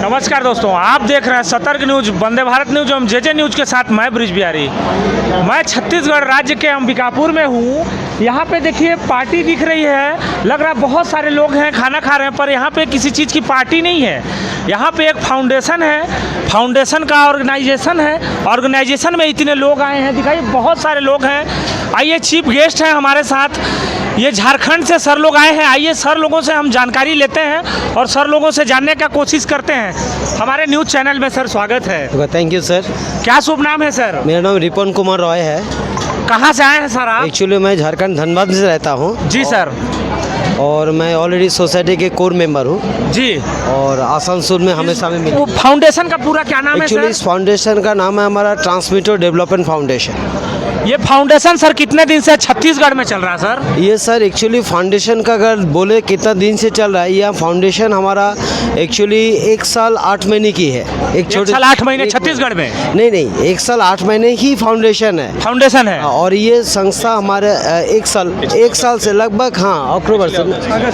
नमस्कार दोस्तों, आप देख रहे हैं सतर्क न्यूज, वंदे भारत न्यूज एवं जेजे न्यूज के साथ मैं ब्रिज बिहारी। मैं छत्तीसगढ़ राज्य के अंबिकापुर में हूँ। यहाँ पे देखिए पार्टी दिख रही है, लग रहा है बहुत सारे लोग हैं, खाना खा रहे हैं, पर यहाँ पे किसी चीज़ की पार्टी नहीं है। यहाँ पे एक फाउंडेशन है, फाउंडेशन का ऑर्गेनाइजेशन है। ऑर्गेनाइजेशन में इतने लोग आए हैं, दिखाइए बहुत सारे लोग हैं। आइए, चीफ गेस्ट हैं हमारे साथ, ये झारखंड से सर लोग आए हैं। आइए सर लोगों से हम जानकारी लेते हैं और सर लोगों से जानने का कोशिश करते हैं। हमारे न्यूज़ चैनल में सर स्वागत है। Thank you sir. क्या शुभ नाम है सर? मेरा नाम रिपन कुमार रॉय है। कहाँ से आए हैं सर आप? एक्चुअली मैं झारखंड धनबाद से रहता हूँ। जी सर। और मैं ऑलरेडी सोसाइटी के कोर मेंबर हूँ जी। और आसनसोल में हमेशा में वो फाउंडेशन का पूरा क्या नाम है एक्चुअली सर? इस फाउंडेशन का नाम है हमारा ट्रांसमीटर डेवलपमेंट फाउंडेशन। ये फाउंडेशन सर कितने दिन से छत्तीसगढ़ में चल रहा है सर? ये सर एक्चुअली फाउंडेशन का अगर बोले कितना दिन से चल रहा है, यह फाउंडेशन हमारा एक्चुअली 1 साल 8 महीने की है। एक साल 8 महीने छत्तीसगढ़ में? नहीं, 1 साल 8 महीने ही फाउंडेशन है। फाउंडेशन है। और ये संस्था हमारे 1 साल से लगभग, हाँ, अक्टूबर से,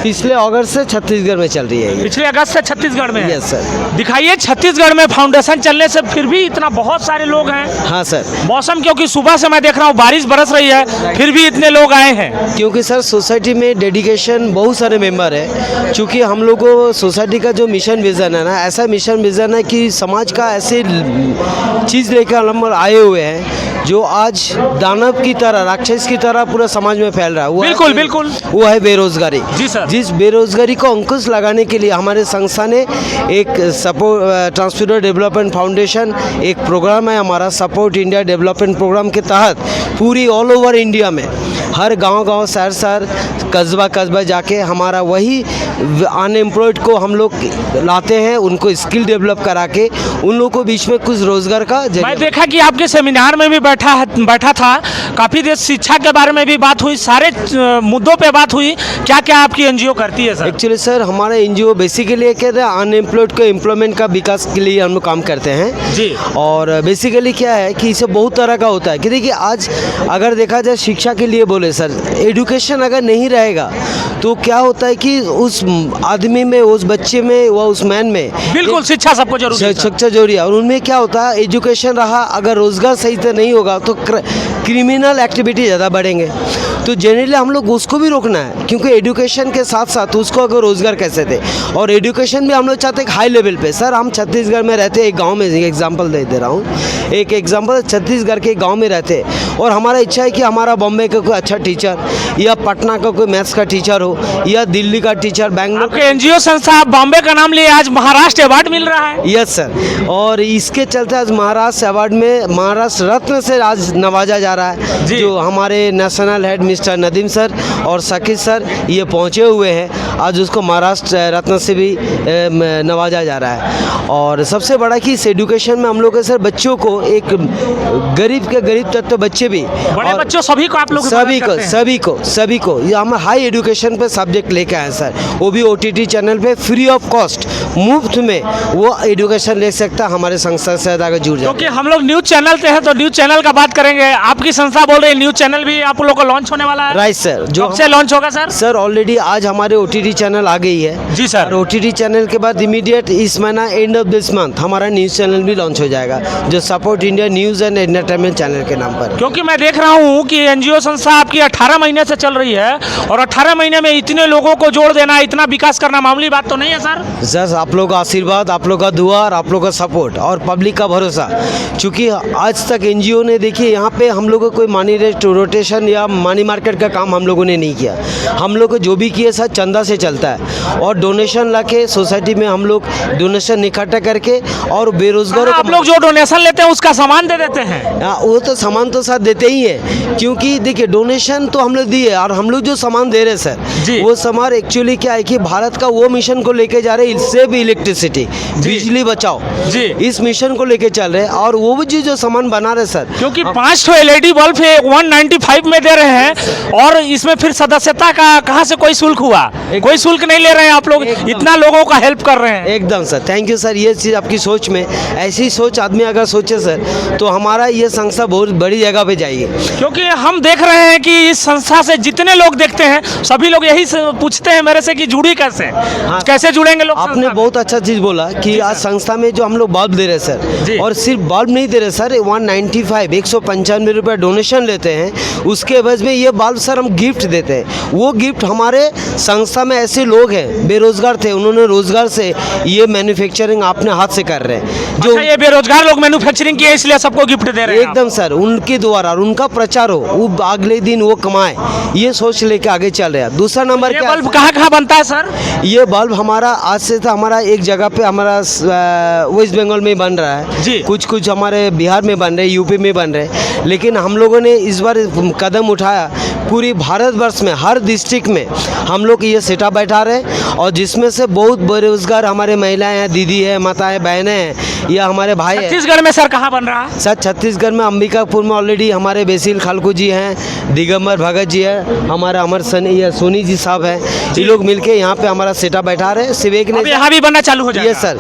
पिछले अगस्त से छत्तीसगढ़ में चल रही है। पिछले अगस्त से छत्तीसगढ़ में? Yes sir. दिखाइए, छत्तीसगढ़ में फाउंडेशन चलने से फिर भी इतना बहुत सारे लोग हैं। हाँ सर। मौसम, क्योंकि सुबह से मैं देख रहा हूँ बारिश बरस रही है, फिर भी इतने लोग आए हैं। क्योंकि सर सोसाइटी में डेडिकेशन बहुत सारे मेंबर है। क्योंकि हम लोग को सोसाइटी का जो मिशन विज़न है ना, ऐसा मिशन विज़न है कि समाज का ऐसे चीज़ लेकर हम आए हुए हैं जो आज दानव की तरह, राक्षस की तरह पूरा समाज में फैल रहा है। बिल्कुल बिल्कुल। वो है बेरोजगारी। जी सर। जिस बेरोजगारी को अंकुश लगाने के लिए हमारे संस्था ने एक सपोर्ट ट्रांसमीटर डेवलपमेंट फाउंडेशन एक प्रोग्राम है हमारा, सपोर्ट इंडिया डेवलपमेंट प्रोग्राम के तहत पूरी ऑल ओवर इंडिया में हर गांव शहर कस्बा जाके हमारा वही अनएम्प्लॉयड को हम लोग लाते हैं, उनको स्किल डेवलप करा के उन लोगों को बीच में कुछ रोजगार का। मैं देखा कि आपके सेमिनार में भी बैठा था, काफ़ी देर शिक्षा के बारे में भी बात हुई, सारे मुद्दों पे बात हुई। क्या क्या आपकी एनजीओ करती है सर? एक्चुअली सर हमारा एनजीओ बेसिकली कहते हैं अनएम्प्लॉयड को एम्प्लॉयमेंट का विकास के लिए हम लोग काम करते हैं जी। और बेसिकली क्या है कि इसे बहुत तरह का होता है कि देखिए, आज अगर देखा जाए शिक्षा के लिए बोले सर, एजुकेशन अगर नहीं रहेगा तो क्या होता है कि उस आदमी में, उस बच्चे में, व उस मैन में बिल्कुल शिक्षा सबको जरूरी है। शिक्षा जरूरी है। और उनमें क्या होता है, एजुकेशन रहा, अगर रोजगार सही से नहीं होगा तो क्रिमिनल एक्टिविटी ज़्यादा बढ़ेंगे। तो जनरली हम लोग उसको भी रोकना है, क्योंकि एजुकेशन के साथ साथ उसको अगर रोज़गार कैसे दे, और एजुकेशन भी हम लोग चाहते हैं हाई लेवल पे। सर हम छत्तीसगढ़ में रहते, एक गांव में एग्जांपल दे रहा हूँ, एक एग्जांपल छत्तीसगढ़ के गांव में रहते, और हमारा इच्छा है कि हमारा बॉम्बे का कोई अच्छा टीचर, या पटना का कोई मैथ्स का टीचर हो, या दिल्ली का टीचर, बैंगलोर। आपके एनजीओ संस्था बॉम्बे का नाम लिए आज महाराष्ट्र अवार्ड मिल रहा है। Yes sir. और इसके चलते आज महाराष्ट्र अवार्ड में महाराष्ट्र रत्न से आज नवाजा जा रहा है, जो हमारे national head mister Nadeem sir और साकिब सर ये पहुंचे हुए हैं। आज उसको महाराष्ट्र रत्न से भी नवाजा जा रहा है। और सबसे बड़ा कि इस एजुकेशन में हम लोग सर बच्चों को, एक गरीब के गरीब तत्व बच्चे भी, बड़े बच्चों सभी को आप लोग सभी को ये हम हाई एजुकेशन पे सब्जेक्ट लेके आए सर। वो भी OTT चैनल पे फ्री ऑफ कॉस्ट, मुफ्त में वो एजुकेशन ले सकता है हमारे संस्था से अगर जुड़ जाए। क्योंकि हम लोग न्यूज़ चैनल पे हैं तो न्यूज़ चैनल का बात करेंगे। आपकी संस्था बोल रही है न्यूज़ चैनल भी आप लोग को लॉन्च होने वाला है? Right sir. जो कब से लॉन्च होगा सर? सर ऑलरेडी आज हमारे OTT चैनल आ गई है। जी सर। और OTT चैनल के बाद इमीडिएट इस महीना एंड ऑफ दिस मंथ हमारा न्यूज़ चैनल भी लॉन्च हो जाएगा, जो support India news and entertainment channel के नाम पर। क्योंकि मैं देख रहा हूँ कि एनजीओ संस्था आपकी 18 महीने से चल रही है, और 18 महीने में इतने लोगों को जोड़ देना, इतना विकास करना मामूली बात तो नहीं है सर। सर आप लोग का आशीर्वाद, आप लोग का दुआ और आप लोग का सपोर्ट और पब्लिक का भरोसा, क्योंकि आज तक एनजीओ ने, देखिए यहाँ पे हम लोग को कोई मनी रोटेशन या मनी मार्केट का काम हम लोगों ने नहीं किया। हम लोग को जो भी किए सर चंदा से चलता है, और डोनेशन ला के सोसाइटी में हम लोग डोनेशन इकट्ठा करके, और बेरोजगारों आप लोग जो डोनेशन लेते हैं उसका सामान दे देते हैं? वो तो सामान तो साथ देते ही है, क्योंकि देखिए डोनेशन तो हम लोग दिए, और हम लोग जो सामान दे रहे हैं सर, वो सामान एक्चुअली क्या है कि भारत का वो मिशन को लेके जा रहे हैं, इससे भी इलेक्ट्रिसिटी, बिजली बचाओ जी, इस मिशन को लेके चल रहे हैं। और वो भी जो सामान बना रहे सर, क्योंकि 5 LED बल्ब 195 में दे रहे हैं, और इसमें फिर सदस्यता का कहाँ से कोई शुल्क हुआ? कोई शुल्क नहीं ले रहे हैं आप लोग, एकदम। इतना लोगों का हेल्प कर रहे हैं। एकदम सर, थैंक यू सर। ये चीज़ आपकी सोच में, ऐसी सोच आदमी अगर सोचे सर, तो हमारा ये संस्था बहुत बड़ी जगह पे जाएगी। क्योंकि हम देख रहे हैं कि इस संस्था से जितने लोग देखते हैं सभी लोग यही पूछते हैं मेरे से कि जुड़ी कैसे, कैसे जुड़ेंगे लोग आपने संस्था में? बहुत अच्छा चीज़ बोला कि आज संस्था में जो हम लोग बल्ब दे रहे हैं जी। सर, और सिर्फ बल्ब नहीं दे रहे सर, 195 रुपये डोनेशन लेते हैं। उसके एवज में ये बल्ब सर हम गिफ्ट देते हैं। वो गिफ्ट हमारे संस्था में ऐसे लोग हैं बेरोजगार थे, उन्होंने रोजगार से ये मैन्युफैक्चरिंग अपने हाथ से कर रहे हैं। जो अच्छा, ये बेरोजगार लोग मैन्युफैक्चरिंग किए इसलिए सबको गिफ्ट दे रहे हैं आप? एकदम सर, उनके द्वारा और उनका प्रचार हो, वो अगले दिन वो कमाए, ये सोच लेके आगे चल रहे हैं। दूसरा नंबर ये क्या बल्ब कहाँ कहाँ बनता है सर? ये बल्ब हमारा आज से था, हमारा एक जगह पे हमारा वेस्ट बंगाल में बन रहा है जी। कुछ हमारे बिहार में बन रहे, यूपी में बन रहे, लेकिन हम लोगों ने इस बार कदम उठाया, पूरी भारतवर्ष में हर डिस्ट्रिक्ट में हम लोग ये सेटअप बैठा रहे हैं, और जिसमें से बहुत बेरोजगार हमारे महिलाएं हैं, दीदी है, माताएं, बहनें हैं, या हमारे भाई हैं। छत्तीसगढ़ में सर कहाँ बन रहा है? सर छत्तीसगढ़ में अंबिकापुर में ऑलरेडी हमारे बेसिल खालकू जी हैं, दिगंबर भगत जी है, हमारा अमर सनी या सोनी जी साहब हैं, ये लोग मिलके यहाँ पे हमारा सेटअप बैठा रहे हैं। सिवेक अब ने यहाँ भी बनना चालू हो जाएगा? ये सर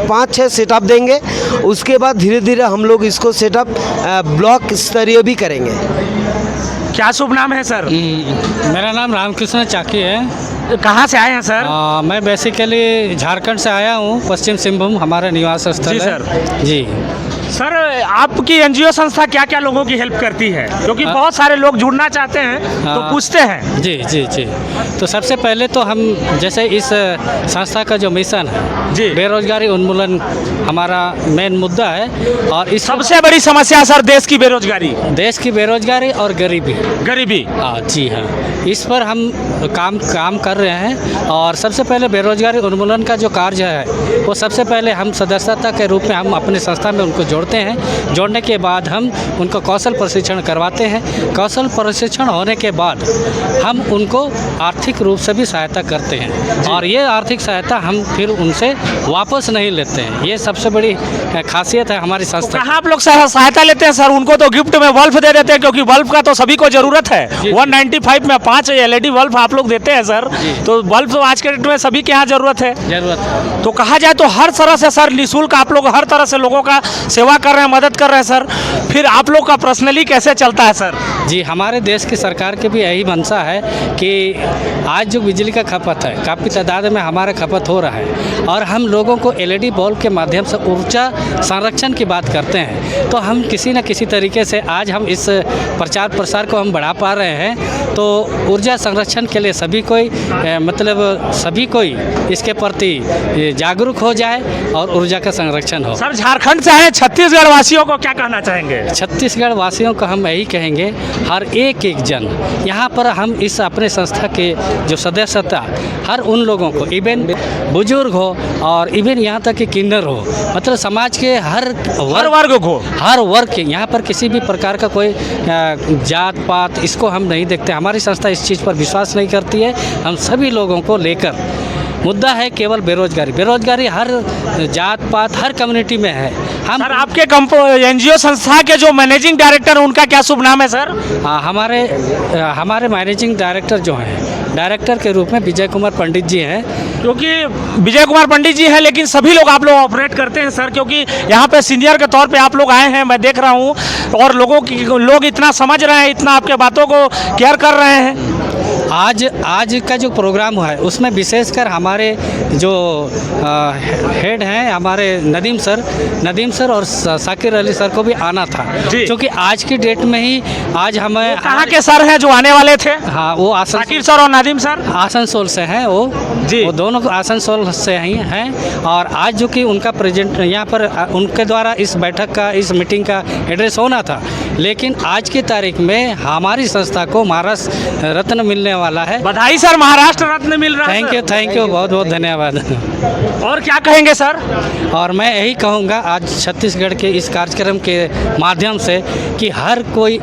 5-6 सेटअप देंगे, उसके बाद धीरे धीरे हम लोग इसको सेटअप ब्लॉक स्तरीय भी करेंगे। क्या शुभ नाम है सर? मेरा नाम रामकृष्ण चाकी है। कहाँ से आए हैं सर? मैं बेसिकली झारखंड से आया हूँ, पश्चिम सिंहभूम हमारा निवास स्थल जी है। सर। जी सर, आपकी एनजीओ संस्था क्या क्या लोगों की हेल्प करती है? क्योंकि बहुत सारे लोग जुड़ना चाहते हैं तो हाँ। पूछते हैं। जी जी जी। तो सबसे पहले तो हम जैसे इस संस्था का जो मिशन है जी। बेरोजगारी उन्मूलन हमारा मेन मुद्दा है, और इस सबसे बड़ी समस्या सर देश की बेरोजगारी, देश की बेरोजगारी और गरीबी। गरीबी। जी हाँ, इस पर हम काम कर रहे हैं। और सबसे पहले बेरोजगारी उन्मूलन का जो कार्य है वो सबसे पहले हम सदस्यता के रूप में हम अपने संस्था में उनको जोड़ते हैं। जोड़ने के बाद हम उनको कौशल प्रशिक्षण करवाते हैं। कौशल प्रशिक्षण होने के बाद हम उनको आर्थिक रूप से भी सहायता करते हैं, और ये आर्थिक सहायता हम फिर उनसे वापस नहीं लेते हैं। ये सबसे बड़ी खासियत है हमारी संस्था। कहाँ आप लोग सहायता लेते हैं सर? उनको तो गिफ्ट में बल्ब दे देते हैं, क्योंकि बल्ब का तो सभी को जरूरत है। 195 में 5 LED बल्ब आप लोग देते हैं सर, तो बल्ब तो आज के डेट में सभी के यहाँ जरूरत है। तो कहा जाए तो हर तरह से सर निःशुल्क आप लोग हर तरह से लोगों का सेवा कर रहे हैं, मदद कर रहे हैं सर। फिर आप लोग का पर्सनली कैसे चलता है सर? जी, हमारे देश की सरकार के भी यही मंशा है कि आज जो बिजली का खपत है काफ़ी तादाद में हमारा खपत हो रहा है, और हम लोगों को LED बल्ब के माध्यम से ऊर्जा संरक्षण की बात करते हैं। तो हम किसी न किसी तरीके से आज हम इस प्रचार प्रसार को हम बढ़ा पा रहे हैं। तो ऊर्जा संरक्षण के लिए सभी कोई इसके प्रति जागरूक हो जाए और ऊर्जा का संरक्षण हो। सर झारखंड से आए छत्तीसगढ़ वासियों को क्या कहना चाहेंगे? छत्तीसगढ़ वासियों को हम यही कहेंगे, हर एक जन यहाँ पर हम इस अपने संस्था के जो सदस्यता हर उन लोगों को, इवन बुजुर्ग हो और इवन यहाँ तक कि किन्नर हो, मतलब समाज के हर वर्ग के, यहाँ पर किसी भी प्रकार का कोई जात पात इसको हम नहीं देखते। हमारी संस्था इस चीज़ पर विश्वास नहीं करती है। हम सभी लोगों को लेकर, मुद्दा है केवल बेरोजगारी हर जात पात हर कम्युनिटी में है। हम सर आपके एनजीओ संस्था के जो मैनेजिंग डायरेक्टर हैं उनका क्या शुभ नाम है सर? हमारे मैनेजिंग डायरेक्टर जो हैं, डायरेक्टर के रूप में विजय कुमार पंडित जी हैं। क्योंकि विजय कुमार पंडित जी हैं, लेकिन सभी लोग आप लोग ऑपरेट करते हैं सर, क्योंकि यहाँ पे सीनियर के तौर पे आप लोग आए हैं, मैं देख रहा हूँ, और लोग इतना समझ रहे हैं, इतना आपके बातों को केयर कर रहे हैं। आज का जो प्रोग्राम है उसमें विशेषकर हमारे जो हेड हैं हमारे नदीम सर और साकिर अली सर को भी आना था, क्योंकि आज की डेट में ही आज हमें कहाँ के सर हैं जो आने वाले थे? हाँ, वो साकिर सर और नदीम सर आसनसोल से हैं। वो दोनों आसनसोल से ही हैं, और आज जो कि उनका प्रेजेंट यहाँ पर उनके द्वारा इस बैठक का, इस मीटिंग का एड्रेस होना था, लेकिन आज की तारीख में हमारी संस्था को महाराष्ट्र रत्न मिलने वाला है। बधाई सर, महाराष्ट्र रत्न मिल रहा है। थैंक यू, बहुत बहुत धन्यवाद। और क्या कहेंगे सर? और मैं यही कहूँगा आज छत्तीसगढ़ के इस कार्यक्रम के माध्यम से कि हर कोई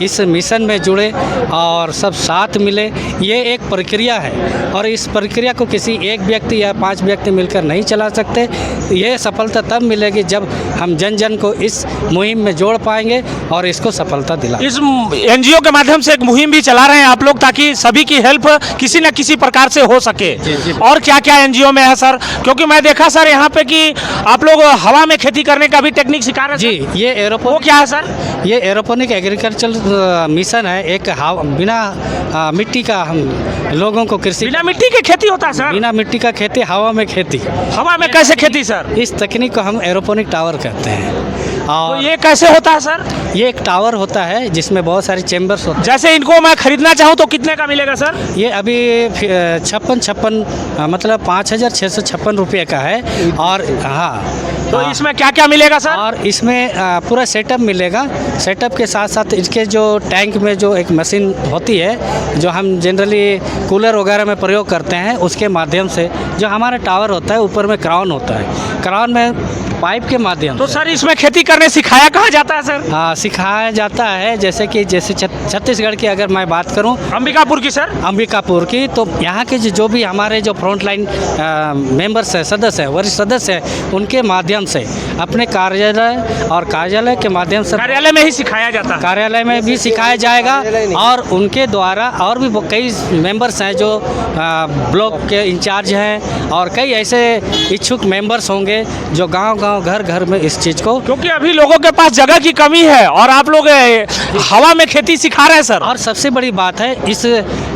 इस मिशन में जुड़े और सब साथ मिले। ये एक प्रक्रिया है, और इस प्रक्रिया को किसी एक व्यक्ति या 5 व्यक्ति मिलकर नहीं चला सकते। ये सफलता तब मिलेगी जब हम जन जन को इस मुहिम में जोड़ पाएंगे और इसको उसको सफलता दिला। इस एनजीओ के माध्यम से एक मुहिम भी चला रहे हैं आप लोग, ताकि सभी की हेल्प किसी न किसी प्रकार से हो सके। और क्या क्या एनजीओ में है सर? क्योंकि मैं देखा सर यहाँ पे कि आप लोग हवा में खेती करने का भी टेक्निक सिखा रहे हैं जी, सर। ये वो क्या है सर? ये एरोपोनिक एग्रीकल्चर मिशन है। एक बिना मिट्टी का हम लोगों को कृषि, बिना मिट्टी की खेती होता है सर? बिना मिट्टी का खेती, हवा में खेती। हवा में कैसे खेती सर? इस तकनीक को हम एरोपोनिक टावर कहते हैं। तो और ये कैसे होता है सर? ये एक टावर होता है जिसमें बहुत सारी चैम्बर्स होते जैसे इनको मैं खरीदना चाहूँ तो कितने का मिलेगा सर? हैं। ये अभी 56 मतलब 5,656 रुपये का है। और हाँ, तो इसमें क्या क्या मिलेगा सर? और इसमें पूरा सेटअप मिलेगा। सेटअप के साथ साथ इसके जो टैंक में जो एक मशीन होती है, जो हम जनरली कूलर वगैरह में प्रयोग करते हैं, उसके माध्यम से जो हमारा टावर होता है, ऊपर में क्राउन होता है, क्राउन में पाइप के माध्यम तो से सर इसमें खेती करने सिखाया कहाँ जाता है सर? सिखाया जाता है। जैसे छत्तीसगढ़ की अगर मैं बात करूं, अंबिकापुर की सर? अंबिकापुर की, तो यहाँ के जो भी हमारे जो फ्रंट लाइन मेंबर्स हैं, सदस्य हैं, वरिष्ठ सदस्य हैं, उनके माध्यम से अपने कार्यालय के माध्यम से कार्यालय में ही सिखाया जाता है? कार्यालय में भी सिखाया जाएगा। और उनके द्वारा और भी कई मेंबर्स हैं जो ब्लॉक के इंचार्ज हैं, और कई ऐसे इच्छुक मेंबर्स होंगे जो गांव घर घर में इस चीज़ को, क्योंकि अभी लोगों के पास जगह की कमी है और आप लोग हवा में खेती सिखा रहे हैं सर। और सबसे बड़ी बात है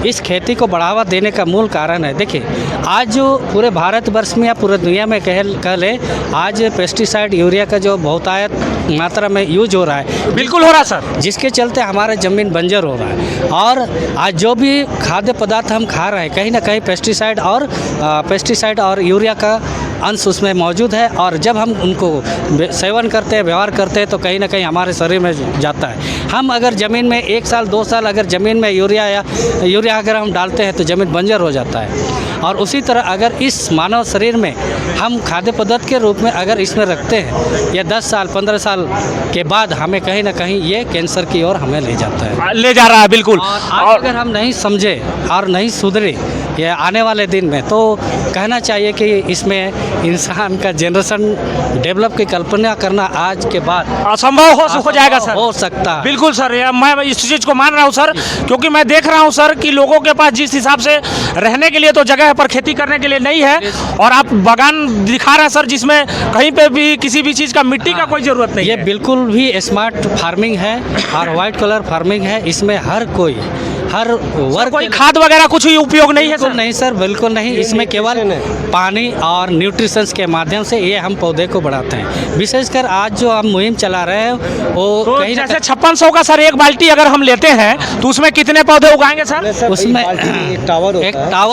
इस खेती को बढ़ावा देने का मूल कारण है, देखिए आज जो पूरे भारतवर्ष में या पूरे दुनिया में कह ले, आज पेस्टिसाइड यूरिया का जो बहुतायत मात्रा में यूज हो रहा है, बिल्कुल हो रहा है सर, जिसके चलते हमारा ज़मीन बंजर हो रहा है। और आज जो भी खाद्य पदार्थ हम खा रहे हैं, कहीं ना कहीं पेस्टिसाइड और यूरिया का अंश उसमें मौजूद है। और जब हम उनको सेवन करते हैं, व्यवहार करते हैं, तो कहीं ना कहीं हमारे शरीर में जाता है। हम अगर ज़मीन में 1 साल 2 साल अगर ज़मीन में यूरिया अगर हम डालते हैं तो ज़मीन बंजर हो जाता है। और उसी तरह अगर इस मानव शरीर में हम खाद्य पदार्थ के रूप में अगर इसमें रखते हैं, या 10 साल 15 साल के बाद हमें कहीं ना कहीं ये कैंसर की ओर हमें ले जाता है, ले जा रहा है बिल्कुल। और अगर हम नहीं समझे और नहीं सुधरे ये आने वाले दिन में, तो कहना चाहिए कि इसमें इंसान का जनरेशन डेवलप की कल्पना करना आज के बाद असंभव हो जाएगा सर। हो सकता है। बिल्कुल सर, मैं इस चीज़ को मान रहा हूँ सर, क्योंकि मैं देख रहा हूँ सर कि लोगों के पास जिस हिसाब से रहने के लिए तो जगह है, पर खेती करने के लिए नहीं है। और आप बागान दिखा रहे हैं सर, जिसमें कहीं पे भी किसी भी चीज़ का मिट्टी का कोई ज़रूरत नहीं ये है। बिल्कुल भी स्मार्ट फार्मिंग है और वाइट कलर फार्मिंग है। इसमें हर वर्ग कोई खाद वगैरह कुछ ही उपयोग नहीं है बिल्कुल सर? नहीं सर, बिल्कुल नहीं। इसमें केवल पानी और न्यूट्रिशंस के माध्यम से ये हम पौधे को बढ़ाते हैं। विशेषकर आज जो हम मुहिम चला रहे हैं वो तो कहीं ना जैसे 5600 का सर एक बाल्टी अगर हम लेते हैं तो उसमें कितने पौधे उगाएंगे सर? उसमें एक टावर होता है।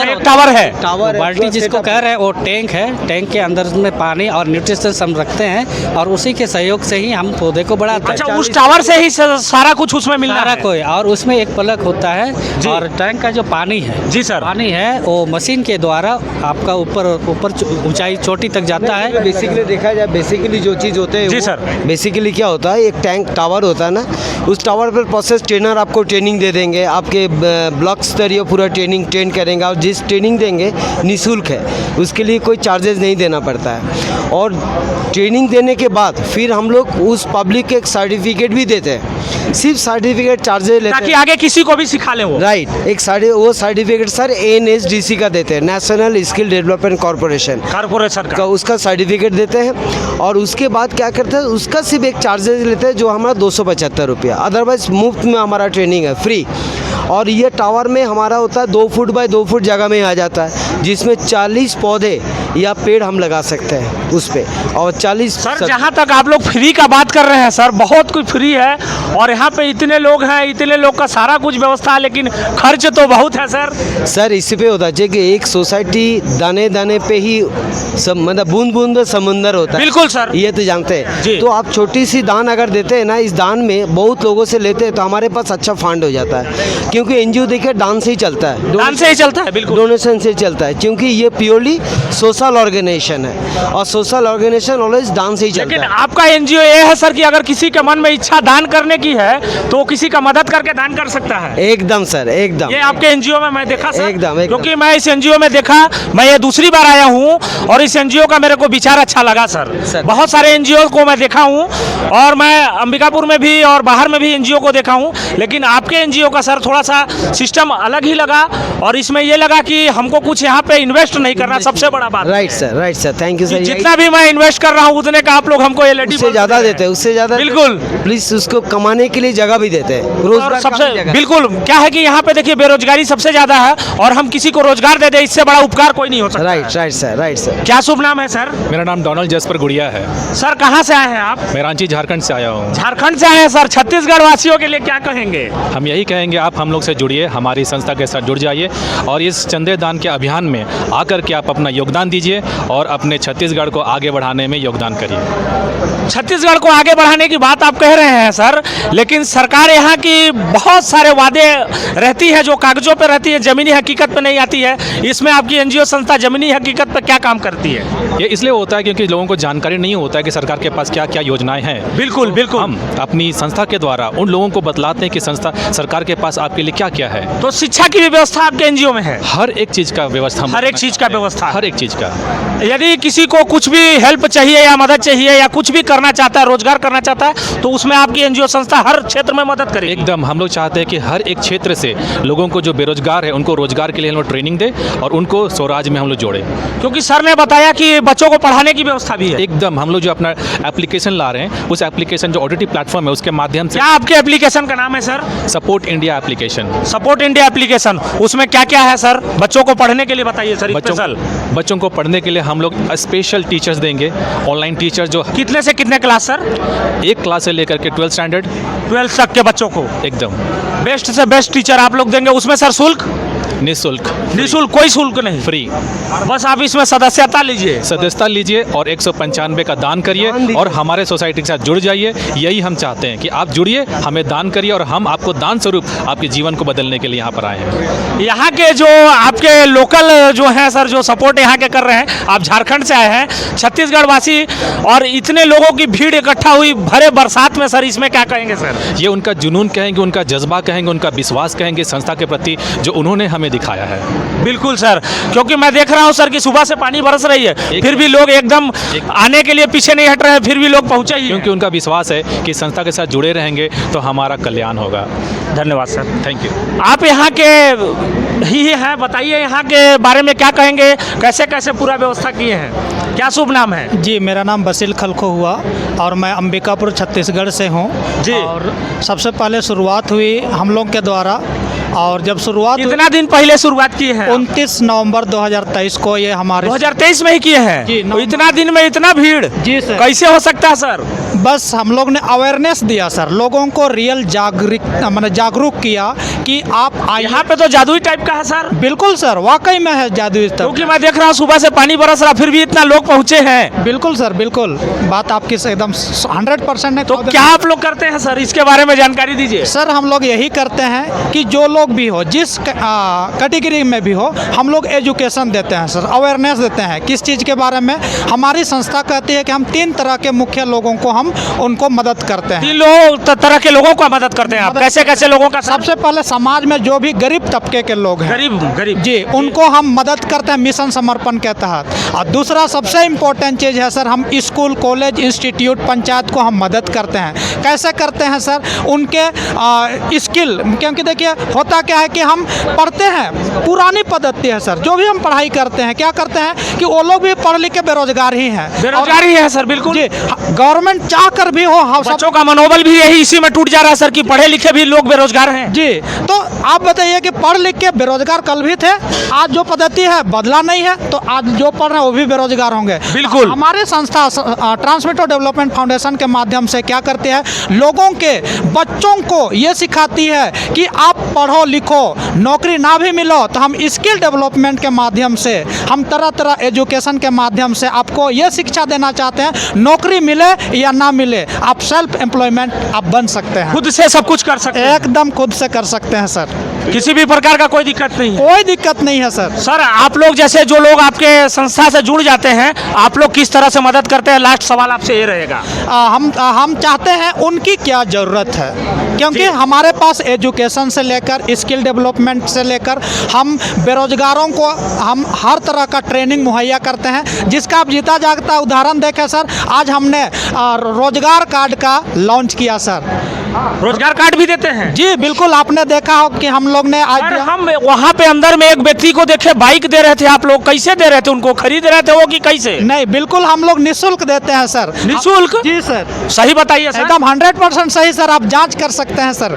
एक टावर है। टावर बाल्टी जिसको कह रहे हैं वो टैंक है। टैंक के अंदर में पानी और न्यूट्रिशंस हम रखते हैं और उसी के सहयोग से ही हम पौधे को बढ़ाते हैं। अच्छा, उस टावर से ही सारा कुछ उसमें मिल रहा सारा है? कोई, और उसमें एक प्लग होता है और टैंक का जो पानी है, जी सर, पानी है वो मशीन के द्वारा आपका ऊपर ऊंचाई चोटी तक जाता है। बेसिकली देखा जाए, बेसिकली जो चीज़ होते हैं जी वो सर। बेसिकली क्या होता है, एक टैंक टावर होता है ना, उस टावर पर प्रोसेस ट्रेनर आपको ट्रेनिंग दे देंगे, आपके ब्लॉक स्तरीय पूरा ट्रेन करेंगे। और जिस ट्रेनिंग देंगे निःशुल्क है, उसके लिए कोई चार्जेस नहीं देना पड़ता है। और ट्रेनिंग देने के बाद फिर हम लोग उस पब्लिक के एक सर्टिफिकेट भी देते हैं, सिर्फ सर्टिफिकेट चार्जेस लेते ताकि हैं। आगे किसी को भी सिखा ले वो। राइट, वो सर्टिफिकेट सर NSDC का देते हैं, नेशनल स्किल डेवलपमेंट कॉरपोरेशन का, उसका सर्टिफिकेट देते हैं। और उसके बाद क्या करते हैं, उसका सिर्फ एक चार्जेस लेते हैं जो हमारा 275 रुपया। अदरवाइज मुफ्त में हमारा ट्रेनिंग है, फ्री। और ये टावर में हमारा होता है 2 फुट बाय 2 फुट जगह में आ जाता है, जिसमें 40 पौधे या पेड़ हम लगा सकते हैं उस पर। और 40 सर, जहाँ तक आप लोग फ्री का बात कर रहे हैं सर, बहुत कुछ फ्री है। और यहाँ पे इतने लोग हैं, इतने लोग का सारा कुछ व्यवस्था है, लेकिन खर्च तो बहुत है सर। इसी पे होता है कि एक सोसाइटी दाने दाने पे ही मतलब बूंद बूंद समुंदर होता है। बिल्कुल सर, ये तो जानते हैं। जी। तो आप छोटी सी दान अगर देते हैं ना, इस दान में बहुत लोगों से लेते हैं तो हमारे पास अच्छा फंड हो जाता है। क्योंकि NGO देखिए दान से ही चलता है, दान से ही चलता है, बिल्कुल डोनेशन से चलता है, क्योंकि ये प्योरली सोशल ऑर्गेनाइजेशन है और सोशल ऑर्गेनाइजेशन ऑलवेज दान से ही चलता लेकिन है। आपका NGO ये है सर कि अगर किसी के मन में इच्छा दान करने की है तो किसी का मदद करके दान कर सकता है। एकदम सर, एकदम। ये आपके एनजीओ में मैं देखा सर, एकदम, एकदम। क्योंकि मैं इस एनजीओ में देखा, मैं ये दूसरी बार आया हूँ और इस एनजीओ का मेरे को विचार अच्छा लगा सर। बहुत सारे एनजीओ को मैं देखा हूँ और मैं अंबिकापुर में भी और बाहर में भी एनजीओ को देखा हूँ, लेकिन आपके एनजीओ का सर थोड़ा सा सिस्टम अलग ही लगा और इसमें ये लगा कि हमको कुछ यहाँ पे इन्वेस्ट नहीं करना, सबसे बड़ा बात। Right sir, thank you sir. जितना भी मैं इन्वेस्ट कर रहा हूँ उतने का आप लोग हमको एलईडी उससे ज़्यादा देते हैं, उससे ज़्यादा बिल्कुल। प्लीज उसको कमाने के लिए जगह भी देते हैं, और रोजगार सबसे का भी जगह। बिल्कुल क्या है कि यहाँ पे देखिए बेरोजगारी सबसे ज्यादा है और हम किसी को रोजगार दे दे इससे बड़ा उपकार कोई नहीं हो सकता। Right sir, right sir. क्या शुभ नाम है सर? मेरा नाम डोनाल्ड जसपर गुड़िया है। सर कहाँ से आए हैं आप? मैं रांची झारखंड से आया हूँ। झारखंड से आए हैं सर। छत्तीसगढ़ वासियों के लिए क्या कहेंगे? हम यही कहेंगे आप हम लोग से जुड़िए, हमारी संस्था के साथ जुड़ जाइए और इस चंदेदान के अभियान में आकर के आप अपना योगदान दीजिए और अपने छत्तीसगढ़ को आगे बढ़ाने में योगदान करिए। छत्तीसगढ़ को आगे बढ़ाने की बात आप कह रहे हैं सर, लेकिन सरकार यहाँ की बहुत सारे वादे रहती है जो कागजों पे रहती है, जमीनी हकीकत पे नहीं आती है। इसमें आपकी एनजीओ संस्था जमीनी हकीकत पे क्या काम करती है? ये इसलिए होता है क्योंकि लोगों को जानकारी नहीं होता है कि सरकार के पास क्या क्या योजनाएं हैं। बिल्कुल बिल्कुल। हम अपनी संस्था के द्वारा उन लोगों को बतलाते हैं कि संस्था सरकार के पास आपके लिए क्या क्या है। तो शिक्षा की भी व्यवस्था आपके एनजीओ में है? हर एक चीज़ का व्यवस्था, हर एक चीज का व्यवस्था, हर एक चीज़ का। यदि किसी को कुछ भी हेल्प चाहिए या मदद चाहिए या कुछ भी करना चाहता है, रोजगार करना चाहता है, तो उसमें आपकी एनजीओ संस्था हर क्षेत्र में मदद करेगी। एकदम, हम लोग चाहते हैं कि हर एक क्षेत्र से लोगों को जो बेरोजगार है उनको रोजगार के लिए हम लोग ट्रेनिंग दे और उनको स्वराज में हम लोग जोड़े। क्योंकि सर ने बताया कि बच्चों को पढ़ाने की व्यवस्था भी है। एकदम, हम लोग जो अपना एप्लीकेशन ला रहे हैं उस एप्लीकेशन जो ओटीटी प्लेटफॉर्म है उसके माध्यम से। क्या आपके एप्लीकेशन का नाम है sir? Support India application. Support India application, उसमें क्या क्या है सर? बच्चों को पढ़ने के लिए बताइए सर। स्पेशल बच्चों को पढ़ने के लिए हम लोग स्पेशल टीचर्स देंगे, ऑनलाइन टीचर जो कितने से कितने क्लास सर? एक क्लास से लेकर के 12th स्टैंडर्ड 12th तक के बच्चों को एकदम बेस्ट से बेस्ट टीचर आप लोग देंगे। उसमें सर शुल्क? निःशुल्क, निःशुल्क, कोई शुल्क नहीं, फ्री। बस आप इसमें सदस्यता लीजिए, सदस्यता लीजिए और 195 का दान करिए और हमारे सोसाइटी के साथ जुड़ जाइए। यही हम चाहते हैं कि आप जुड़िए, हमें दान करिए और हम आपको दान स्वरूप आपके जीवन को बदलने के लिए यहाँ पर आए हैं। यहाँ के जो आपके लोकल जो हैं सर, जो सपोर्ट यहाँ के कर रहे हैं, आप झारखंड से आए हैं, छत्तीसगढ़ वासी, और इतने लोगों की भीड़ इकट्ठा हुई भरे बरसात में सर, इसमें क्या कहेंगे सर? ये उनका जुनून कहेंगे, उनका जज्बा कहेंगे, उनका विश्वास कहेंगे संस्था के प्रति जो उन्होंने हमें दिखाया है। बिल्कुल सर, क्योंकि मैं देख रहा हूँ सर कि सुबह से पानी बरस रही है, फिर भी लोग एकदम आने के लिए पीछे नहीं हट रहे हैं, फिर भी लोग पहुँचे ही, क्योंकि उनका विश्वास है कि संस्था के साथ जुड़े रहेंगे तो हमारा कल्याण होगा। धन्यवाद सर, थैंक यू। आप यहाँ के ही हैं, बताइए यहाँ के बारे में क्या कहेंगे, कैसे कैसे पूरा व्यवस्था किए हैं? क्या शुभ नाम है? जी, मेरा नाम बसील खलखो हुआ और मैं अंबिकापुर छत्तीसगढ़ से हूँ जी। और सबसे पहले शुरुआत हुई हम लोग के द्वारा, और जब शुरुआत कितना दिन पहले शुरुआत की है? 29 नवंबर 2023 को ये हमारे 2023 में ही किए हैं? जी, तो इतना दिन में इतना भीड़ जी सर। कैसे हो सकता है सर? बस हम लोग ने अवेयरनेस दिया सर, लोगों को रियल जागरूक किया कि आप यहाँ पे तो जादुई टाइप का है सर। बिल्कुल सर, वाकई में है जादुई तब। क्योंकि मैं देख रहा हूँ सुबह से पानी बरस रहा, फिर भी इतना लोग पहुँचे हैं। बिल्कुल सर, बिल्कुल, बात आपकी एकदम 100% है। तो क्या आप लोग करते हैं सर, इसके बारे में जानकारी दीजिए। सर हम लोग यही करते हैं कि जो लोग भी हो, जिस कैटेगरी में भी हो, हम लोग एजुकेशन देते हैं सर, अवेयरनेस देते हैं। किस चीज़ के बारे में? हमारी संस्था कहती है कि हम 3 तरह के मुख्य लोगों को हम उनको मदद करते हैं। 3 तरह के लोगों को मदद करते हैं आप? कैसे कैसे लोगों का? सबसे पहले समाज में जो भी गरीब तबके के लोग हैं, गरीब जी, उनको हम मदद करते हैं मिशन समर्पण के तहत। और दूसरा सबसे इम्पोर्टेंट चीज़ है सर, हम स्कूल, कॉलेज, इंस्टीट्यूट, पंचायत को हम मदद करते हैं। कैसे करते हैं सर? उनके स्किल, क्योंकि देखिए होता क्या है कि हम पढ़ते हैं, पुरानी पद्धति है सर, जो भी हम पढ़ाई करते हैं क्या करते हैं कि वो लोग भी पढ़ लिख के बेरोजगार ही हैं। बेरोजगार ही है सर, बिल्कुल जी। गवर्नमेंट चाह कर भी हो, बच्चों का मनोबल भी यही इसी में टूट जा रहा है सर कि पढ़े लिखे भी लोग बेरोजगार हैं। जी, तो आप बताइए कि पढ़ लिख के बेरोजगार कल भी थे, आज जो पद्धति है बदला नहीं है, तो आज जो पढ़ रहे हैं वो भी बेरोजगार होंगे। बिल्कुल। हमारी संस्था ट्रांसमिटर डेवलपमेंट फाउंडेशन के माध्यम से क्या करती है, लोगों के बच्चों को ये सिखाती है कि आप पढ़ो लिखो, नौकरी ना भी मिलो तो हम स्किल डेवलपमेंट के माध्यम से, हम तरह तरह एजुकेशन के माध्यम से आपको ये शिक्षा देना चाहते हैं, नौकरी मिले या ना मिले, आप सेल्फ एम्प्लॉयमेंट आप बन सकते हैं, खुद से सब कुछ कर सकते हैं। एकदम खुद से कर सकते हैं सर। किसी भी प्रकार का कोई दिक्कत नहीं है। कोई दिक्कत नहीं है सर। सर आप लोग जैसे जो लोग आपके संस्था से जुड़ जाते हैं, आप लोग किस तरह से मदद करते हैं? लास्ट सवाल आपसे ये रहेगा। हम चाहते हैं उनकी क्या ज़रूरत है, क्योंकि हमारे पास एजुकेशन से लेकर स्किल डेवलपमेंट से लेकर हम बेरोजगारों को हम हर तरह का ट्रेनिंग मुहैया करते हैं, जिसका आप जीता जागता उदाहरण देखें सर। आज हमने रोजगार कार्ड का लॉन्च किया सर। रोजगार कार्ड भी देते हैं? जी बिल्कुल, आपने देखा हो कि हम लोग ने आज सर हम वहाँ पे अंदर में एक व्यक्ति को देखे बाइक दे रहे थे, आप लोग कैसे दे रहे थे उनको? खरीद रहे थे वो कि कैसे? नहीं, बिल्कुल हम लोग निःशुल्क देते हैं सर। निःशुल्क? जी सर, सही बताइए सर। एकदम 100% सही सर, आप जांच कर सकते हैं सर।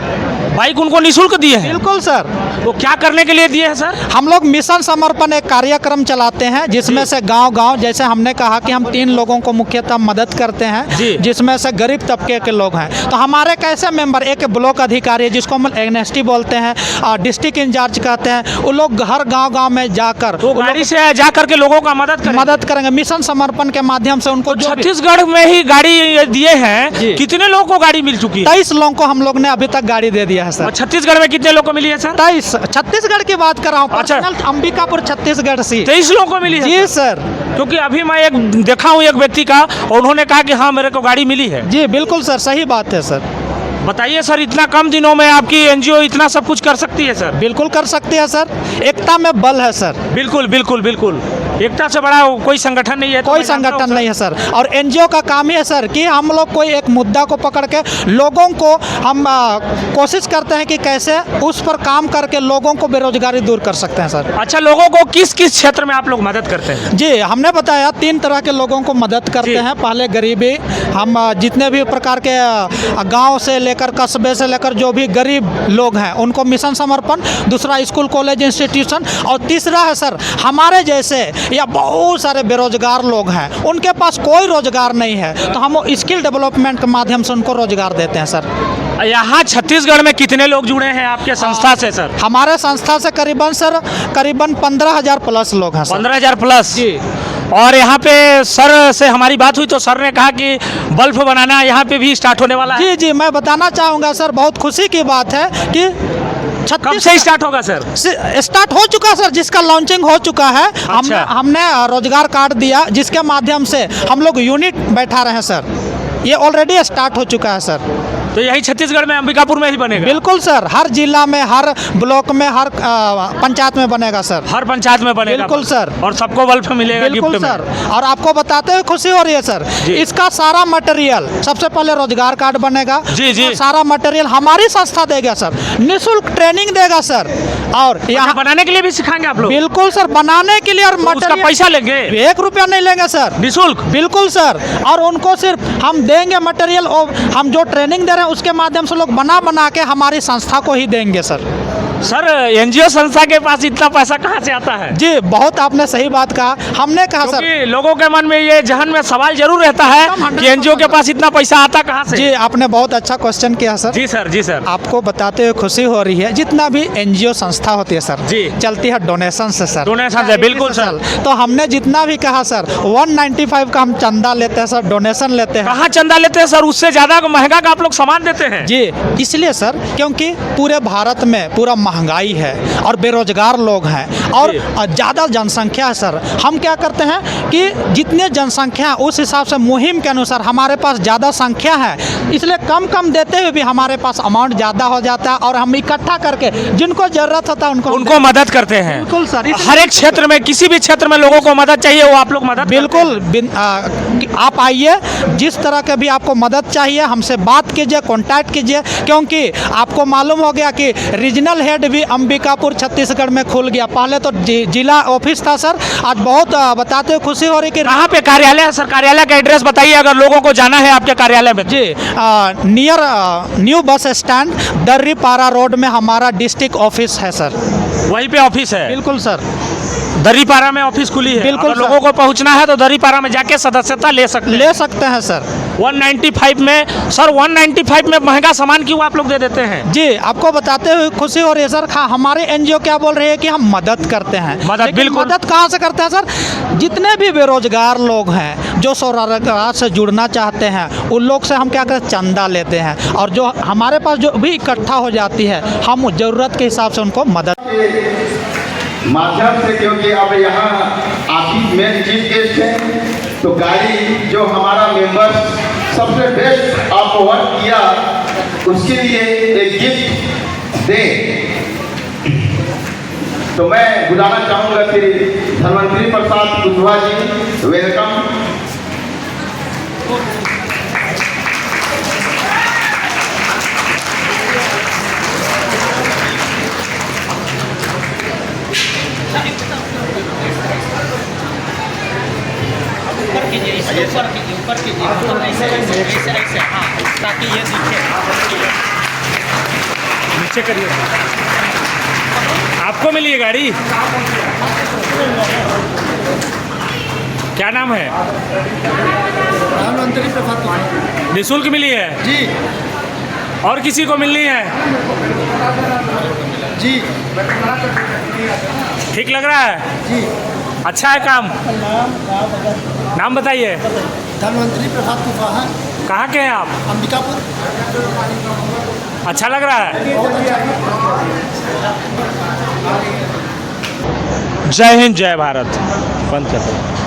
बाइक उनको निःशुल्क दिए हैं? बिल्कुल सर। वो क्या करने के लिए दिए हैं सर? हम लोग मिशन समर्पण एक कार्यक्रम चलाते हैं, जिसमें से गांव-गांव, जैसे हमने कहा कि हम 3 लोगों को मुख्यतः मदद करते हैं, जी। जिसमें से गरीब तबके के लोग हैं। तो हमारे कैसे मेंबर, एक ब्लॉक अधिकारी है जिसको हम एनएसटी बोलते हैं, डिस्ट्रिक्ट इंचार्ज कहते हैं, वो लोग हर गांव-गांव में जाकर तो गाड़ी से जा करके लोगों का मदद करेंगे मिशन समर्पण के माध्यम से उनको। जो भी छत्तीसगढ़ में ही गाड़ी दिए हैं, जी। कितने लोगों को गाड़ी मिल चुकी है? 23 लोगों को हम लोग ने अभी तक गाड़ी दे दिया है और सर। छत्तीसगढ़ में कितने लोगों को मिली है सर? 23 छत्तीसगढ़ की बात कर रहा हूँ, अच्छा। पर्सनल अंबिकापुर छत्तीसगढ़ से। 23 लोगों को मिली है जी सर? सर। क्योंकि अभी मैं एक देखा हूँ एक व्यक्ति का, और उन्होंने कहा कि हाँ मेरे को गाड़ी मिली है। जी बिल्कुल सर, सही बात है सर। बताइए सर, इतना कम दिनों में आपकी एनजीओ इतना सब कुछ कर सकती है सर? बिल्कुल कर सकते हैं सर, एकता में बल है सर। बिल्कुल बिल्कुल बिल्कुल, एकता से बड़ा कोई संगठन नहीं है। तो कोई मैं जानता हूं संगठन सर। नहीं है सर। और एनजीओ का काम ही है सर कि हम लोग कोई एक मुद्दा को पकड़ के लोगों को हम कोशिश करते हैं कि कैसे उस पर काम करके लोगों को बेरोजगारी दूर कर सकते हैं सर। अच्छा, लोगों को किस किस क्षेत्र में आप लोग मदद करते हैं? जी, हमने बताया 3 तरह के लोगों को मदद करते जी। हैं। पहले गरीबी, हम जितने भी प्रकार के गांव से लेकर कस्बे से लेकर जो भी गरीब लोग हैं उनको मिशन समर्पण, दूसरा स्कूल कॉलेज इंस्टीट्यूशन, और तीसरा है सर हमारे जैसे या बहुत सारे बेरोजगार लोग हैं, उनके पास कोई रोजगार नहीं है, तो हम स्किल डेवलपमेंट के माध्यम से उनको रोजगार देते हैं सर। यहाँ छत्तीसगढ़ में कितने लोग जुड़े हैं आपके संस्था से सर? हमारे संस्था से करीबन 15,000 प्लस लोग हैं सर। 15,000 प्लस जी। और यहाँ पे सर से हमारी बात हुई तो सर ने कहा कि बल्ब बनाना यहाँ पे भी स्टार्ट होने वाला है। जी जी, मैं बताना चाहूँगा सर, बहुत खुशी की बात है कि कब से स्टार्ट होगा सर? स्टार्ट हो चुका सर, जिसका लॉन्चिंग हो चुका है। अच्छा। हमने रोजगार कार्ड दिया, जिसके माध्यम से हम लोग यूनिट बैठा रहे हैं सर। ये ऑलरेडी स्टार्ट हो चुका है सर। तो यही छत्तीसगढ़ में अंबिकापुर में ही बनेगा? बिल्कुल सर, हर जिला में, हर ब्लॉक में, हर पंचायत में बनेगा सर। हर पंचायत में बनेगा? बिल्कुल सर। और सबको बल्ब मिलेगा बिल्कुल गिफ्ट में? सर। और आपको बताते हुए खुशी हो रही है सर, जी। इसका सारा मटेरियल, सबसे पहले रोजगार कार्ड बनेगा। जी, जी। और सारा मटेरियल हमारी संस्था देगा सर, निःशुल्क ट्रेनिंग देगा सर। और यहाँ बनाने के लिए भी सिखाएंगे आप लोग? बिल्कुल सर, बनाने के लिए। और तो उसका पैसा लेंगे? 1 रुपया नहीं लेंगे सर, निःशुल्क? बिल्कुल सर। और उनको सिर्फ हम देंगे मटेरियल, और हम जो ट्रेनिंग दे रहे हैं उसके माध्यम से लोग बना के हमारी संस्था को ही देंगे सर। सर एनजीओ संस्था के पास इतना पैसा कहाँ से आता है? जी, बहुत आपने सही बात कहा। हमने कहा सर, क्योंकि लोगों के मन में ये जहन में सवाल जरूर रहता है एकदम कि एनजीओ के पास इतना पैसा आता कहाँ से? जी आपने बहुत अच्छा क्वेश्चन किया सर। जी सर, जी सर। आपको बताते हुए खुशी हो रही है, जितना भी एनजीओ संस्था होती है सर, जी। चलती है डोनेशन से सर। डोनेशन से, बिल्कुल सर। तो हमने जितना भी कहा सर, 195 का हम चंदा लेते हैं सर, डोनेशन लेते हैं। कहाँ चंदा लेते हैं सर? उससे ज्यादा महंगा का आप लोग सामान देते हैं? जी, इसलिए सर क्योंकि पूरे भारत में पूरा महंगाई है और बेरोजगार लोग हैं और ज़्यादा जनसंख्या है सर। हम क्या करते हैं कि जितने जनसंख्या उस हिसाब से मुहिम के अनुसार हमारे पास ज़्यादा संख्या है, इसलिए कम कम देते हुए भी हमारे पास अमाउंट ज़्यादा हो जाता है, और हम इकट्ठा करके जिनको ज़रूरत होता है उनको मदद करते हैं। बिल्कुल सर। हर एक क्षेत्र में, किसी भी क्षेत्र में लोगों को मदद चाहिए, वो आप लोग मदद बिल्कुल आप आइए, जिस तरह के भी आपको मदद चाहिए हमसे बात कीजिए, कांटेक्ट कीजिए, क्योंकि आपको मालूम हो गया कि रीजनल हेड भी अंबिकापुर छत्तीसगढ़ में खुल गया। पहले तो जिला ऑफिस था सर, आज बहुत बताते हुए खुशी हो रही कि कहाँ पे कार्यालय है सर? कार्यालय का एड्रेस बताइए अगर लोगों को जाना है आपके कार्यालय में। जी, near new bus stand, Darripara road में हमारा डिस्ट्रिक्ट ऑफिस है सर। वहीं पे ऑफिस है? बिल्कुल सर। दरीपारा में ऑफिस खुली है, बिल्कुल अगर सर। लोगों को पहुंचना है तो दरीपारा में जाके सदस्यता ले सकते हैं। ले सकते हैं सर। 195 में सर, 195 में महंगा सामान क्यों आप लोग दे देते हैं? जी, आपको बताते हुए खुशी हो रही है सर। हमारे एनजीओ क्या बोल रहे हैं कि हम मदद करते हैं। मदद, लेकिन बिल्कुल। मदद कहाँ से करते हैं सर? जितने भी बेरोजगार लोग हैं जो स्वरोजगार से जुड़ना चाहते हैं, उन लोग से हम क्या करते हैं, चंदा लेते हैं, और जो हमारे पास जो भी इकट्ठा हो जाती है, हम ज़रूरत के हिसाब से उनको मदद माध्यम से, क्योंकि अब यहाँ आप ही मेन चीफ गेस्ट हैं, तो गाड़ी जो हमारा मेंबर सबसे बेस्ट आपको वर्क किया, उसके लिए एक गिफ्ट दें। तो मैं बुलाना चाहूँगा श्री धनवंतरी प्रसाद कुशवाहा जी, वेलकम। नीचे करिए। आपको मिली है गाड़ी? क्या नाम है? धनवंतरी प्रसाद निःशुल्क मिली है जी। और किसी को मिलनी है? जी ठीक लग रहा है? जी। अच्छा है काम? नाम बताइए। धनवंतरी प्रसाद कुशवाहा, कहाँ के हैं आप? अंबिकापुर। अच्छा लग रहा है? जय हिंद, जय भारत। बंद कर दो।